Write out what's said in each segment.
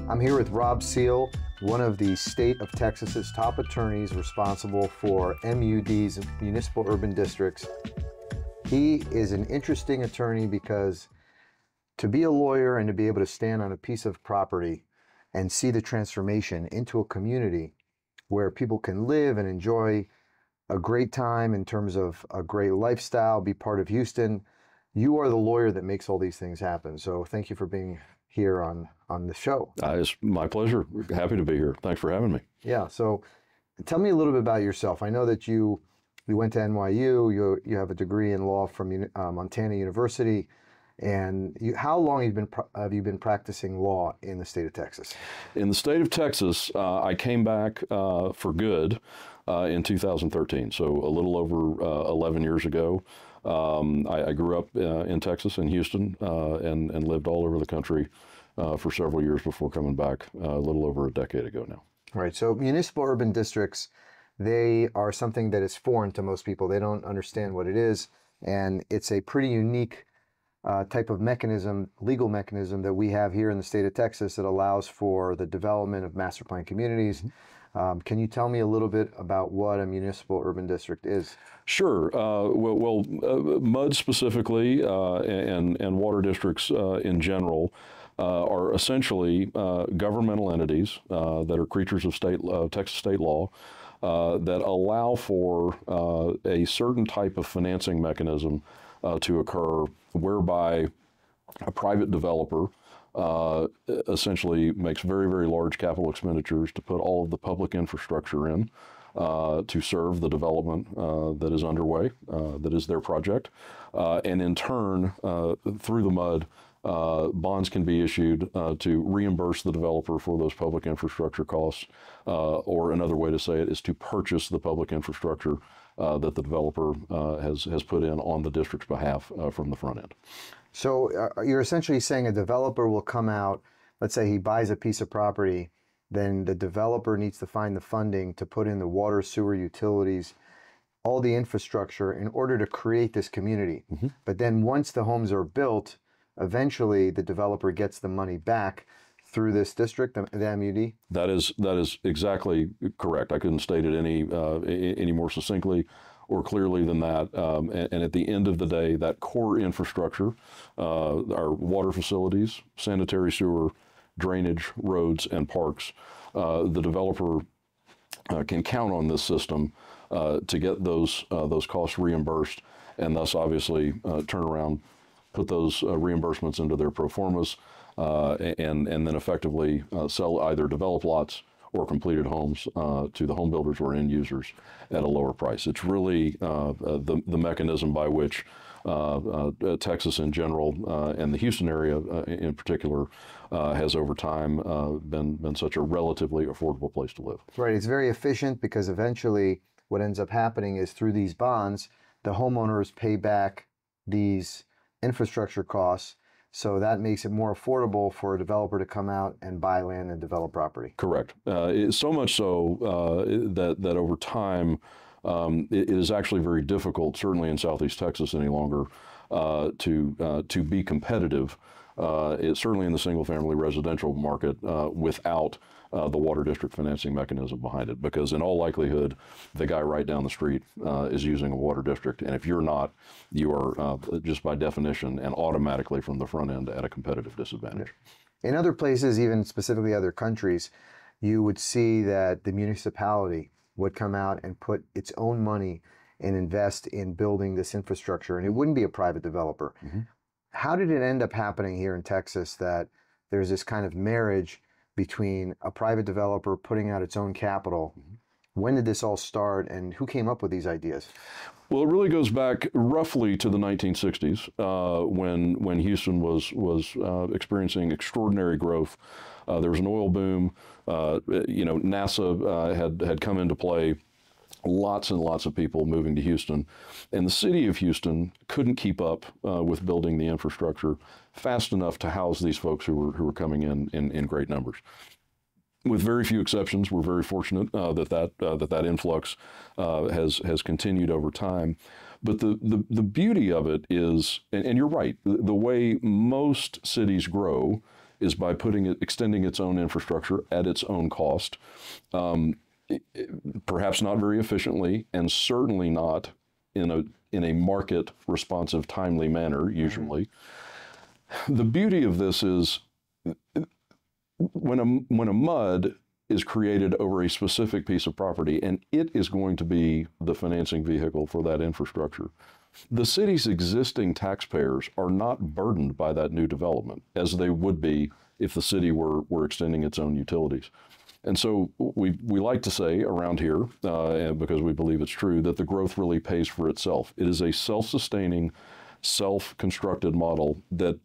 I'm here with Rob Seale, one of the state of Texas's top attorneys responsible for MUDs, municipal urban districts. He is an interesting attorney because to be a lawyer and to be able to stand on a piece of property and see the transformation into a community where people can live and enjoy a great time in terms of a great lifestyle, be part of Houston, you are the lawyer that makes all these things happen. So thank you for being here on the show. It's my pleasure. Happy to be here. Thanks for having me. Yeah. So tell me a little bit about yourself. I know that you went to NYU. You have a degree in law from Montana University. And how long have you been practicing law in the state of Texas? In the state of Texas, I came back for good in 2013, so a little over 11 years ago. I grew up in Texas, in Houston, and lived all over the country for several years before coming back a little over a decade ago now. Right. So municipal urban districts, they are something that is foreign to most people. They don't understand what it is, and it's a pretty unique type of mechanism, legal mechanism that we have here in the state of Texas that allows for the development of master plan communities. Can you tell me a little bit about what a municipal urban district is? Sure. MUD specifically and water districts in general are essentially governmental entities that are creatures of Texas state law that allow for a certain type of financing mechanism to occur whereby a private developer essentially makes very, very large capital expenditures to put all of the public infrastructure in to serve the development that is underway, that is their project. And in turn, through the MUD, bonds can be issued to reimburse the developer for those public infrastructure costs, or another way to say it is to purchase the public infrastructure that the developer has put in on the district's behalf from the front end. So you're essentially saying a developer will come out, let's say he buys a piece of property, then the developer needs to find the funding to put in the water, sewer, utilities, all the infrastructure in order to create this community. But then once the homes are built, eventually the developer gets the money back through this district, the MUD? That is exactly correct. I couldn't state it any more succinctly or clearly than that. And at the end of the day, that core infrastructure, our water facilities, sanitary sewer, drainage, roads, and parks, the developer can count on this system to get those costs reimbursed, and thus obviously turn around, put those reimbursements into their pro formas, and then effectively sell either developed lots or completed homes to the home builders or end users at a lower price. It's really the mechanism by which Texas in general and the Houston area in particular has over time been such a relatively affordable place to live. Right. It's very efficient because eventually what ends up happening is through these bonds, the homeowners pay back these infrastructure costs. So that makes it more affordable for a developer to come out and buy land and develop property. Correct. So much so that over time, it is actually very difficult, certainly in Southeast Texas any longer, to be competitive, certainly in the single-family residential market, without the water district financing mechanism behind it. Because in all likelihood, the guy right down the street is using a water district, and if you're not, you are just by definition and automatically from the front end at a competitive disadvantage. In other places, even specifically other countries, you would see that the municipality would come out and put its own money and invest in building this infrastructure, and it wouldn't be a private developer. How did it end up happening here in Texas that there's this kind of marriage between a private developer putting out its own capital? When did this all start, and who came up with these ideas? Well, it really goes back roughly to the 1960s when Houston was experiencing extraordinary growth. There was an oil boom. NASA had come into play. Lots and lots of people moving to Houston, and the city of Houston couldn't keep up with building the infrastructure fast enough to house these folks who were coming in great numbers. With very few exceptions, we're very fortunate that influx has continued over time. But the beauty of it is, and you're right, the way most cities grow is by extending its own infrastructure at its own cost, perhaps not very efficiently, and certainly not in a market responsive, timely manner, usually. The beauty of this is when a MUD is created over a specific piece of property, and it is going to be the financing vehicle for that infrastructure, the city's existing taxpayers are not burdened by that new development, as they would be if the city were extending its own utilities. And so we like to say around here, because we believe it's true, that the growth really pays for itself. It is a self-sustaining, self-constructed model that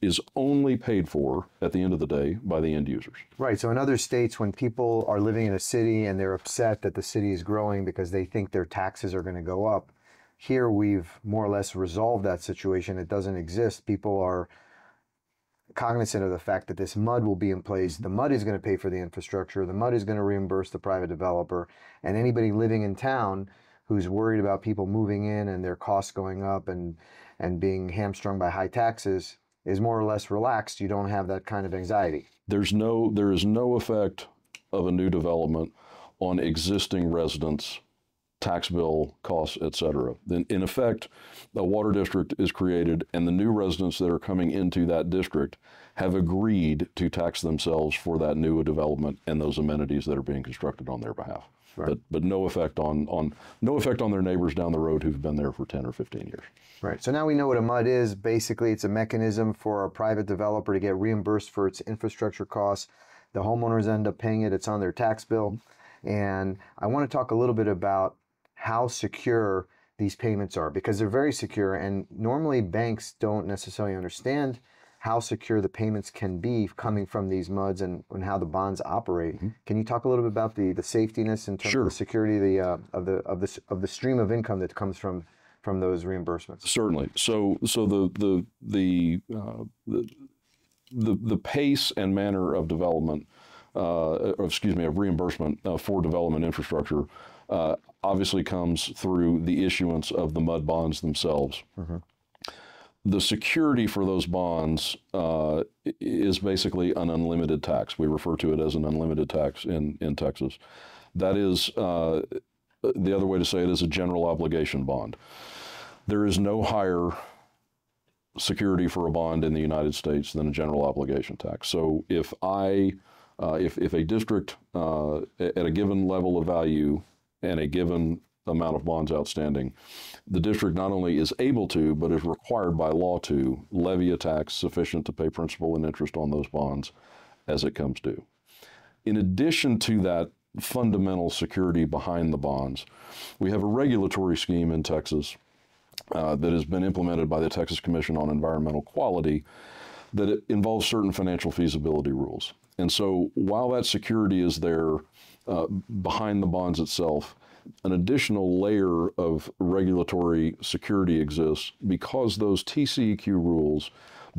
is only paid for at the end of the day by the end users. Right. So in other states, when people are living in a city and they're upset that the city is growing because they think their taxes are going to go up, here we've more or less resolved that situation. It doesn't exist. People are cognizant of the fact that this MUD will be in place. The MUD is going to pay for the infrastructure. The MUD is going to reimburse the private developer. And anybody living in town who's worried about people moving in and their costs going up and being hamstrung by high taxes is more or less relaxed. You don't have that kind of anxiety. There is no effect of a new development on existing residents' tax bill costs, et cetera. In effect, a water district is created, and the new residents that are coming into that district have agreed to tax themselves for that new development and those amenities that are being constructed on their behalf. Right. But no effect on their neighbors down the road who've been there for 10 or 15 years. Right. So now we know what a MUD is. Basically, it's a mechanism for a private developer to get reimbursed for its infrastructure costs. The homeowners end up paying it. It's on their tax bill. And I want to talk a little bit about how secure these payments are, because they're very secure, and normally banks don't necessarily understand how secure the payments can be coming from these MUDs and how the bonds operate. Mm-hmm. Can you talk a little bit about the safetiness in terms of the security of the stream of income that comes from those reimbursements? Certainly. So the pace and manner of development, of reimbursement for development infrastructure, obviously comes through the issuance of the MUD bonds themselves. Mm-hmm. The security for those bonds is basically an unlimited tax. We refer to it as an unlimited tax in Texas. That is, the other way to say it is a general obligation bond. There is no higher security for a bond in the United States than a general obligation tax. So if a district at a given level of value and a given amount of bonds outstanding, the district not only is able to, but is required by law to levy a tax sufficient to pay principal and interest on those bonds as it comes due. In addition to that fundamental security behind the bonds, we have a regulatory scheme in Texas that has been implemented by the Texas Commission on Environmental Quality that it involves certain financial feasibility rules. And so while that security is there behind the bonds itself, an additional layer of regulatory security exists because those TCEQ rules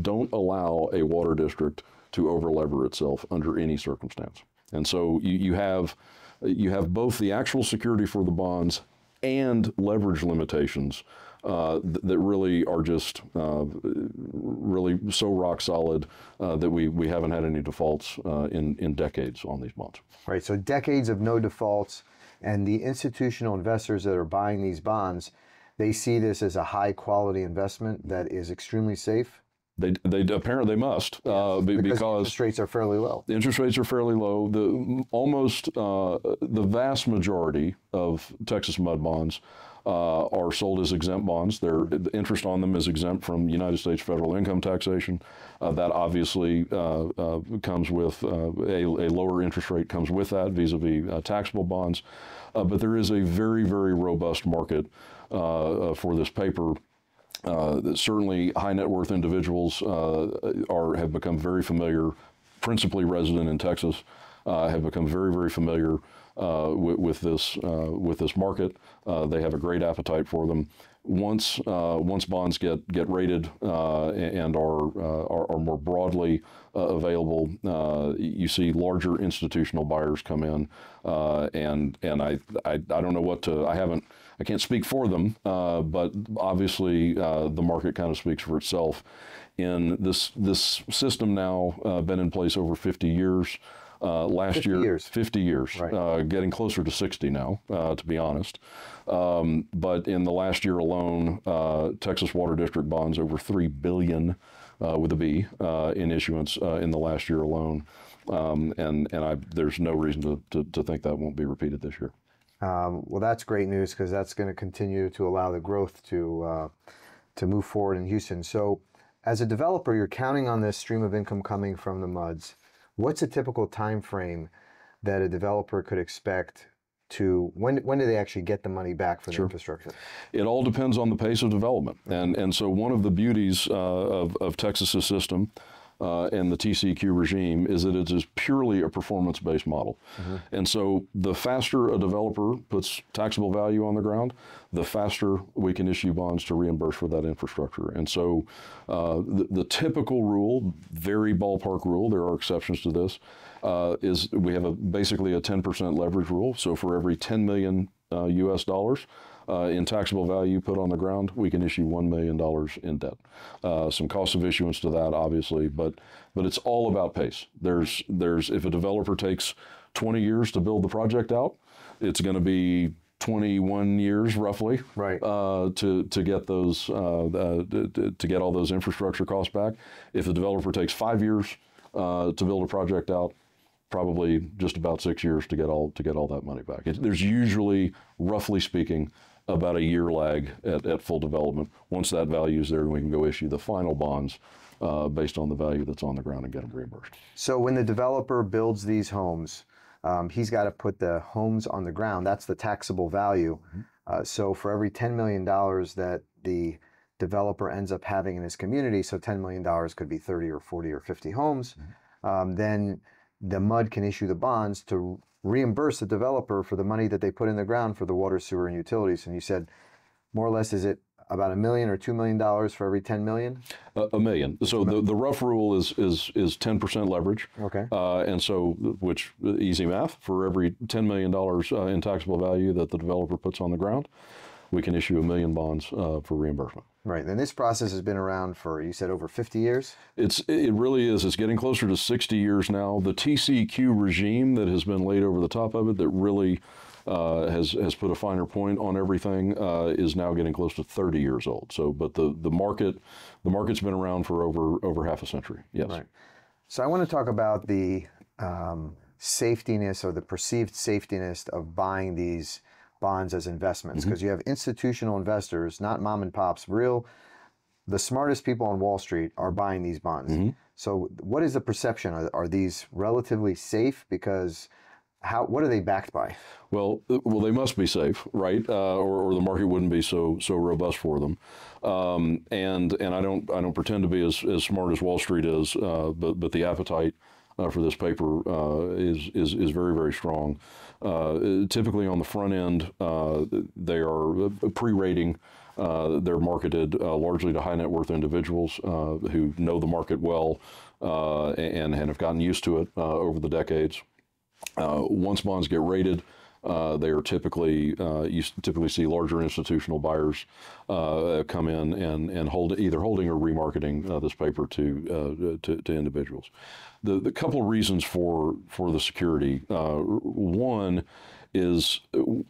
don't allow a water district to over-lever itself under any circumstance. And so you have both the actual security for the bonds and leverage limitations that really are just really so rock solid that we haven't had any defaults in decades on these bonds. Right, so decades of no defaults, and the institutional investors that are buying these bonds, they see this as a high quality investment that is extremely safe. They apparently must, yes, because interest rates are fairly low. The interest rates are fairly low. The vast majority of Texas MUD bonds are sold as exempt bonds. The interest on them is exempt from United States federal income taxation. That obviously comes with a lower interest rate comes with that vis-a-vis taxable bonds. But there is a very, very robust market for this paper. Certainly high net worth individuals have become very familiar, principally resident in Texas, have become very, very familiar with this market. They have a great appetite for them. once bonds get rated and are more broadly available, you see larger institutional buyers come in, and I don't know what to, I can't speak for them, but obviously the market kind of speaks for itself. In this system now been in place over 50 years. Last 50 year, years. 50 years, Right. getting closer to 60 now, to be honest. But in the last year alone, Texas Water District bonds over $3 billion with a B in issuance in the last year alone, and there's no reason to think that won't be repeated this year. Well, that's great news because that's going to continue to allow the growth to move forward in Houston. So, as a developer, you're counting on this stream of income coming from the MUDs. What's a typical time frame that a developer could expect to, when do they actually get the money back for the infrastructure? It all depends on the pace of development. And so one of the beauties of Texas's system and the TCQ regime is that it is purely a performance-based model. And so the faster a developer puts taxable value on the ground, the faster we can issue bonds to reimburse for that infrastructure. And so the typical rule, very ballpark rule, there are exceptions to this, is we have basically a 10% leverage rule. So for every 10 million US dollars in taxable value put on the ground, we can issue $1 million in debt. Some cost of issuance to that, obviously, but it's all about pace. There's if a developer takes 20 years to build the project out, it's going to be 21 years roughly, right, to get those to get all those infrastructure costs back. If the developer takes 5 years to build a project out, probably just about 6 years to get all that money back. There's usually, roughly speaking, about a year lag at full development. Once that value is there, we can go issue the final bonds based on the value that's on the ground and get them reimbursed. So when the developer builds these homes, he's got to put the homes on the ground. That's the taxable value. So for every $10 million that the developer ends up having in his community, so $10 million could be 30 or 40 or 50 homes, then the MUD can issue the bonds to reimburse the developer for the money that they put in the ground for the water, sewer, and utilities. And you said, more or less, is it about $1 million or $2 million for every 10 million? $1 million. So the rough rule is 10% leverage. Okay. And so, which easy math, for every $10 million in taxable value that the developer puts on the ground, we can issue 1 million bonds for reimbursement. Right, and this process has been around for, you said, over 50 years? It really is. It's getting closer to 60 years now. The TCQ regime that has been laid over the top of it, that really has put a finer point on everything, is now getting close to 30 years old. So, but the market's been around for over half a century. Yes. Right. So I want to talk about the safetiness or the perceived safetiness of buying these bonds as investments, because you have institutional investors, not mom and pops, the smartest people on Wall Street are buying these bonds. So what is the perception? Are these relatively safe? Because what are they backed by? Well, they must be safe, right? Or the market wouldn't be so robust for them. And I don't pretend to be as smart as Wall Street is, but the appetite for this paper is very, very strong. Typically on the front end, they are pre-rating. They're marketed largely to high net worth individuals who know the market well and have gotten used to it over the decades. Once bonds get rated, they are typically, you typically see larger institutional buyers come in and either holding or remarketing this paper to individuals. The couple of reasons for the security. One is,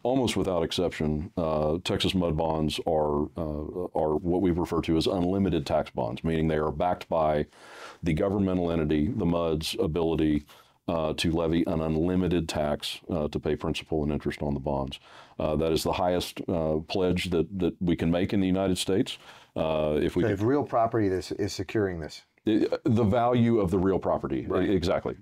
almost without exception, Texas MUD bonds are what we refer to as unlimited tax bonds, meaning they are backed by the governmental entity, the MUD's ability to levy an unlimited tax to pay principal and interest on the bonds. That is the highest pledge that we can make in the United States. If real property is securing this. The value of the real property, right. Exactly,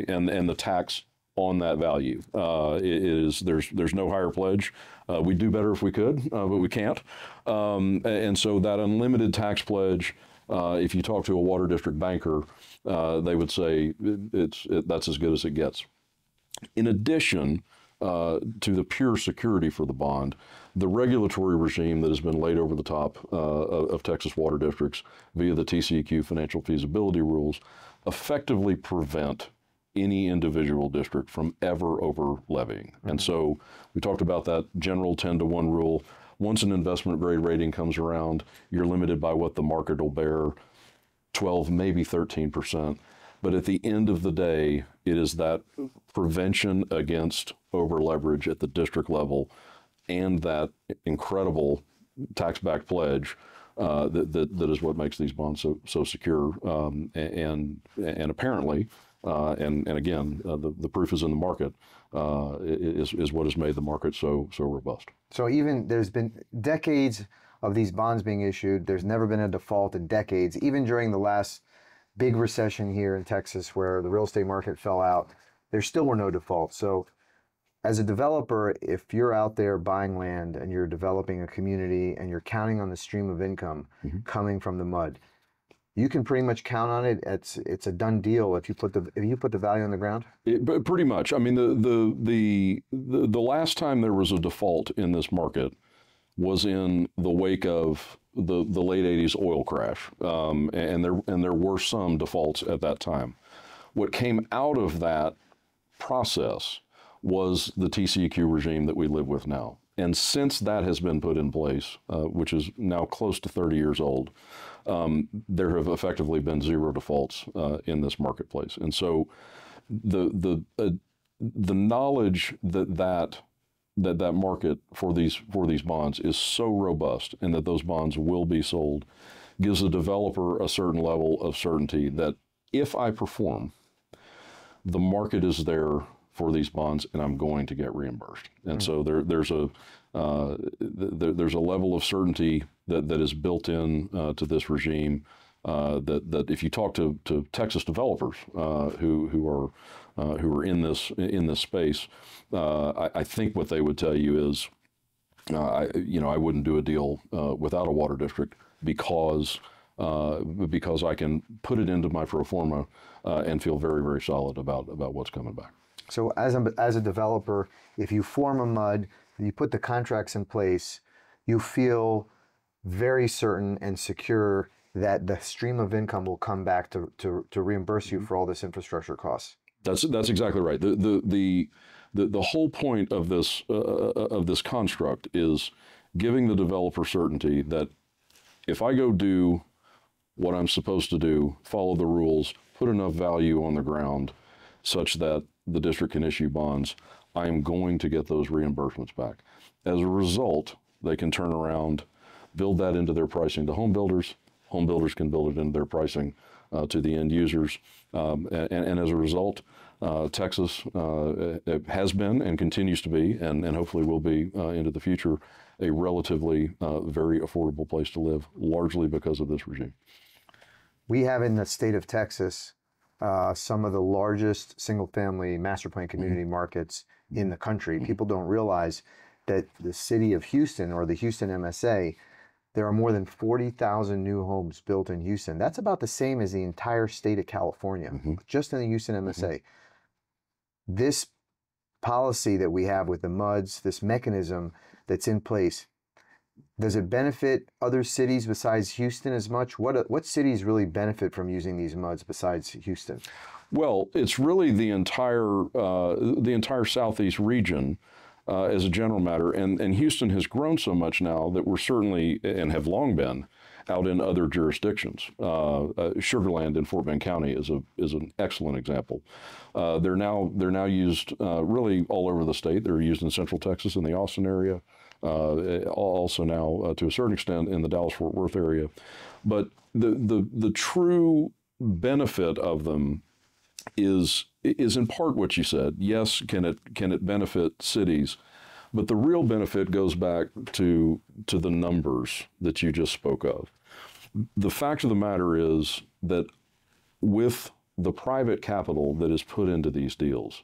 and the tax on that value there's no higher pledge. We'd do better if we could, but we can't. And so that unlimited tax pledge, if you talk to a water district banker, they would say that's as good as it gets. In addition, to the pure security for the bond, the regulatory regime that has been laid over the top of Texas water districts via the TCEQ financial feasibility rules effectively prevent any individual district from ever over levying. And so we talked about that general 10-to-1 rule. Once an investment grade rating comes around, you're limited by what the market will bear, 12, maybe 13%. But at the end of the day, it is that prevention against over leverage at the district level and that incredible tax-backed pledge that is what makes these bonds so secure. And apparently, and again, the proof is in the market, is what has made the market so robust. So even there's been decades of these bonds being issued. There's never been a default in decades. Even during the last big recession here in Texas where the real estate market fell out, there still were no defaults. So as a developer, if you're out there buying land and you're developing a community and you're counting on the stream of income coming from the mud, you can pretty much count on it. It's a done deal if you put the value on the ground. But pretty much. I mean, the last time there was a default in this market was in the wake of the late '80s oil crash, and there were some defaults at that time. What came out of that process was the TCEQ regime that we live with now. And since that has been put in place, which is now close to 30 years old, there have effectively been zero defaults in this marketplace. And so the knowledge that market for these bonds is so robust and that those bonds will be sold gives the developer a certain level of certainty that if I perform, the market is there for these bonds and I'm going to get reimbursed. And so there's a level of certainty that is built in to this regime that if you talk to Texas developers who are in this space, I think what they would tell you is, I wouldn't do a deal without a water district because I can put it into my pro forma and feel very, very solid about what's coming back. So as a developer, if you form a MUD, you put the contracts in place, you feel very certain and secure that the stream of income will come back to reimburse you for all this infrastructure costs. That's exactly right. The whole point of this construct is giving the developer certainty that if I go do what I'm supposed to do, follow the rules, put enough value on the ground such that the district can issue bonds, I am going to get those reimbursements back. As a result, they can turn around, build that into their pricing to home builders. Home builders can build it into their pricing to the end users. And as a result, Texas has been and continues to be, and hopefully will be into the future, a relatively very affordable place to live, largely because of this regime. We have in the state of Texas some of the largest single-family master plan community markets in the country. People don't realize that the city of Houston, or the Houston MSA, there are more than 40,000 new homes built in Houston. That's about the same as the entire state of California, just in the Houston MSA. This policy that we have with the MUDs, this mechanism that's in place, does it benefit other cities besides Houston as much? What cities really benefit from using these MUDs besides Houston? Well, it's really the entire Southeast region as a general matter, and Houston has grown so much now that we're certainly, and have long been, out in other jurisdictions. Sugar Land in Fort Bend County is an excellent example. They're now used really all over the state. They're used in Central Texas in the Austin area, also now to a certain extent in the Dallas-Fort Worth area. But the true benefit of them is in part what you said. Yes, can it benefit cities? But the real benefit goes back to the numbers that you just spoke of. The fact of the matter is that with the private capital that is put into these deals,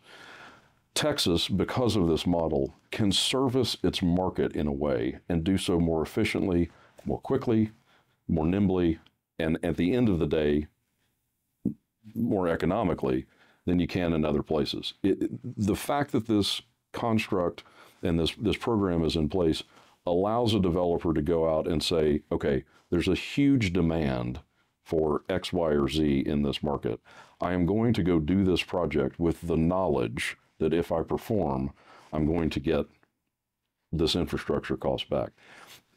Texas, because of this model, can service its market in a way and do so more efficiently, more quickly, more nimbly, and at the end of the day, more economically than you can in other places. The fact that this construct and this program is in place allows a developer to go out and say, okay, there's a huge demand for X, Y, or Z in this market. I am going to go do this project with the knowledge that if I perform, I'm going to get this infrastructure cost back.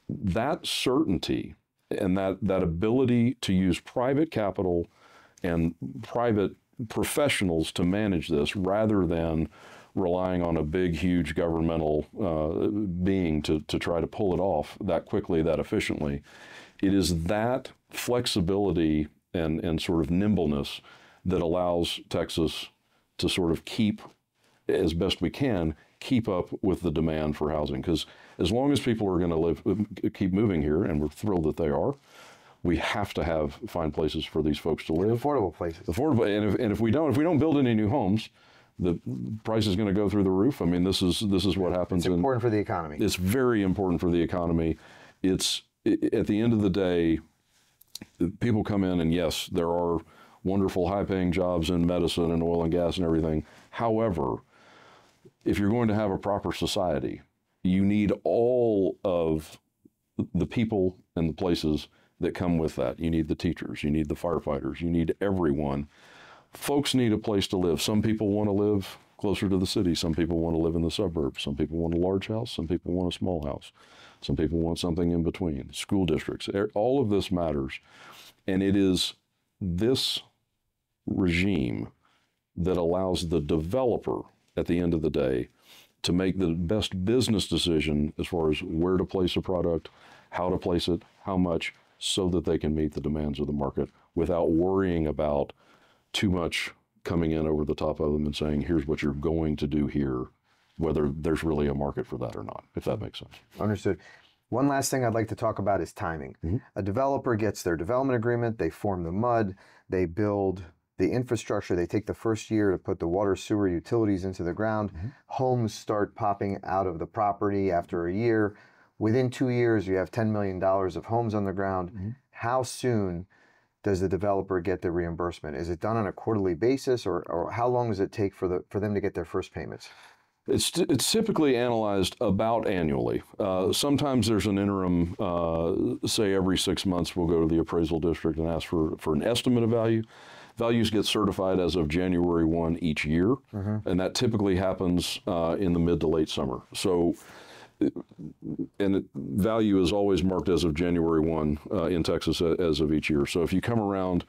That certainty and that ability to use private capital and private professionals to manage this rather than relying on a big, huge governmental being to try to pull it off that quickly, that efficiently. It is that flexibility and sort of nimbleness that allows Texas to sort of keep, as best we can, keep up with the demand for housing. Because as long as people are going to keep moving here, and we're thrilled that they are, we have to find places for these folks to live. Affordable places. Affordable, and if we don't build any new homes, the price is going to go through the roof. I mean, this is what happens. It's important for the economy. It's very important for the economy. At the end of the day, people come in, and yes, there are wonderful high-paying jobs in medicine and oil and gas and everything. However, if you're going to have a proper society, you need all of the people and the places that come with that. You need the teachers, you need the firefighters, you need everyone. Folks need a place to live. Some people want to live closer to the city. Some people want to live in the suburbs. Some people want a large house. Some people want a small house. Some people want something in between. School districts, all of this matters. And it is this regime that allows the developer at the end of the day to make the best business decision as far as where to place a product, how to place it, how much, so that they can meet the demands of the market without worrying about too much coming in over the top of them and saying, here's what you're going to do here, whether there's really a market for that or not, if that makes sense. Understood. One last thing I'd like to talk about is timing. Mm-hmm. A developer gets their development agreement, they form the MUD, they build the infrastructure, they take the first year to put the water, sewer, utilities into the ground. Mm-hmm. Homes start popping out of the property after a year. Within 2 years, you have $10 million of homes on the ground. Mm-hmm. How soon does the developer get the reimbursement? Is it done on a quarterly basis, or how long does it take for them to get their first payments? It's typically analyzed about annually. Sometimes there's an interim, say every 6 months we'll go to the appraisal district and ask for an estimate of value. Values get certified as of January 1 each year, mm-hmm. and that typically happens in the mid to late summer. So, value is always marked as of January 1 in Texas as of each year. So if you come around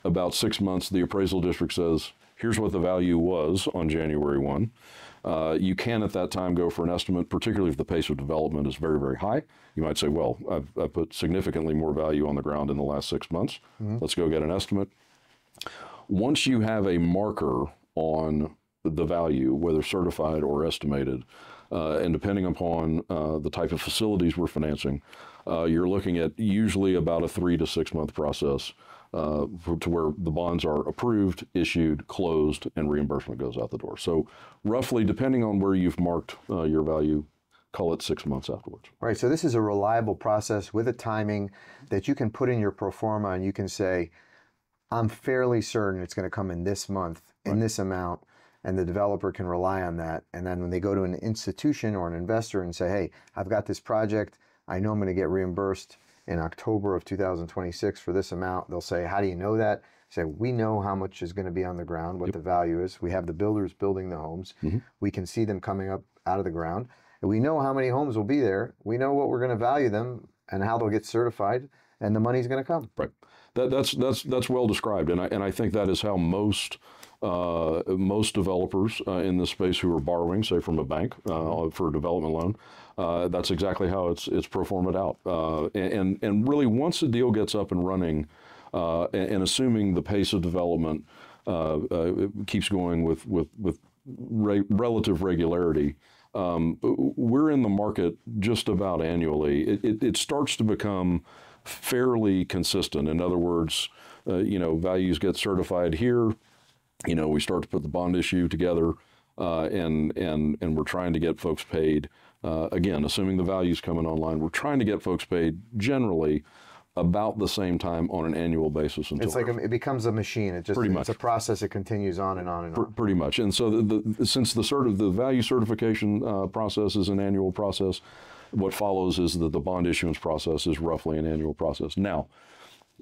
about 6 months, the appraisal district says, here's what the value was on January 1. You can at that time go for an estimate, particularly if the pace of development is very, very high. You might say, well, I've put significantly more value on the ground in the last 6 months. Mm-hmm. Let's go get an estimate. Once you have a marker on the value, whether certified or estimated, and depending upon the type of facilities we're financing, you're looking at usually about a 3 to 6 month process to where the bonds are approved, issued, closed, and reimbursement goes out the door. So roughly, depending on where you've marked your value, call it 6 months afterwards. Right, so this is a reliable process with a timing that you can put in your pro forma, and you can say, I'm fairly certain it's going to come in this month, in this amount, and the developer can rely on that. And then when they go to an institution or an investor and say, hey, I've got this project, I know I'm going to get reimbursed in October of 2026 for this amount, they'll say, how do you know that? Say, we know how much is going to be on the ground, what the value is. We have the builders building the homes. Mm-hmm. We can see them coming up out of the ground. And we know how many homes will be there. We know what we're going to value them and how they'll get certified, and the money's going to come. Right. That's well described, and I think that is how most developers in this space who are borrowing, say from a bank for a development loan, that's exactly how it's pro forma'd out. And really, once the deal gets up and running, and assuming the pace of development keeps going with relative regularity, we're in the market just about annually. It starts to become fairly consistent. In other words, values get certified here. We start to put the bond issue together, and we're trying to get folks paid. Again, assuming the value's coming online, we're trying to get folks paid generally about the same time on an annual basis until it's like it becomes a machine. It just Pretty it's much. a process. It continues on and on and on. Pretty much. And so since the value certification process is an annual process, what follows is that the bond issuance process is roughly an annual process. Now,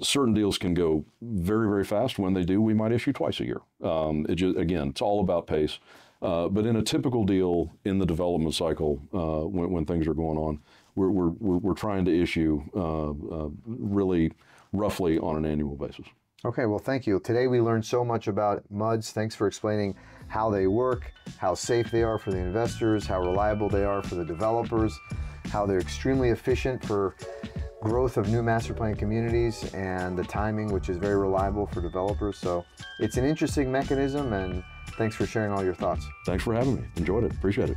certain deals can go very, very fast. When they do, we might issue twice a year. Again, it's all about pace. But in a typical deal in the development cycle, when things are going on, we're trying to issue really roughly on an annual basis. Okay, well, thank you. Today we learned so much about MUDs. Thanks for explaining how they work, how safe they are for the investors, how reliable they are for the developers, how they're extremely efficient for growth of new master plan communities, and the timing, which is very reliable for developers. So it's an interesting mechanism, and thanks for sharing all your thoughts. Thanks for having me. Enjoyed it. Appreciate it.